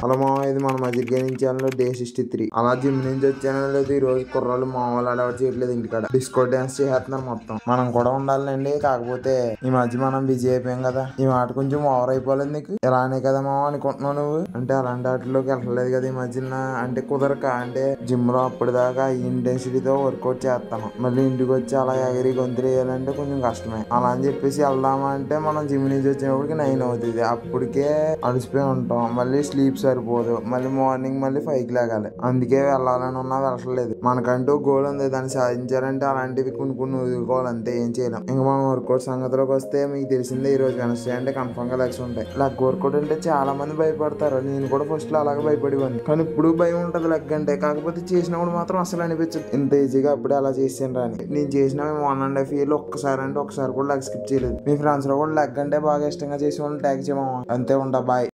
అలా మా ఇది మన మజిల్ గేమింగ్ ఛానల్ డే 63. అలా జిమ్ నుంచి వచ్చానో లేదు ఈ రోజు కుర్రాళ్ళు మామూలు అలవాటు చేయట్లేదు ఇంటికాడ డిస్కో డాన్స్ చేస్తున్నారు మొత్తం. మనం కూడా ఉండాలండి, కాకపోతే ఈ మధ్య మనం బిజీ అయిపోయాం కదా. ఈ మాట కొంచెం ఓవర్ అయిపోలేదు నీకు. ఇలానే కదా మామ అనుకుంటున్నావు నువ్వు. అంటే అలాంటి వాటిలోకి వెళ్ళలేదు కదా ఈ మధ్యన. అంటే కుదరక, అంటే జిమ్ లో అప్పటిదాకా ఇంటెన్సిటీతో వర్కౌట్ చేస్తాను, మళ్ళీ ఇంటికి వచ్చి అలా ఎగిరి గొంతులు వేయాలంటే కొంచెం కష్టమే. అలా అని చెప్పేసి వెళ్దామా అంటే మనం జిమ్ నుంచి వచ్చినప్పటికి 9 అవుతుంది. అప్పటికే అలసిపోయి ఉంటాం, మళ్ళీ స్లీప్ సరిపోదు, మళ్ళీ మార్నింగ్ మళ్ళీ 5కి లేగాలి. అందుకే వెళ్ళాలని ఉన్నా వెళ్ళలేదు. మనకంటూ గోల్ ఉంది, దాన్ని సాధించాలంటే అలాంటివి కొన్ని వదులుకోవాలి, అంతే, ఏం చేయలేం. ఇంకా మనం వర్కౌట్ సంగతిలోకి వస్తే మీకు తెలిసిందే, ఈ రోజు వెనస్డే అంటే కన్ఫర్మ్ గా లెగ్స్ ఉంటాయి. లెగ్ వర్కౌట్ అంటే చాలా మంది భయపడతారు, నేను కూడా ఫస్ట్ లో అలాగే భయపడేవాడిని. కానీ ఇప్పుడు భయం ఉంటది లెగ్ అంటే, కాకపోతే చేసినప్పుడు మాత్రం అసలు అనిపించదు ఇంత ఈజీగా అప్పుడే అలా చేసాను రాని. నేను చేసిన 1.5 year ఒక్కసారి అంటే ఒకసారి కూడా లెగ్ స్కిప్ చేయలేదు. మీ ఫ్రెండ్స్ లో కూడా లెగ్ అంటే బాగా ఇష్టంగా చేసే వాళ్ళని ట్యాగ్ చేయమా. అంతే, ఉంటా, బాయ్.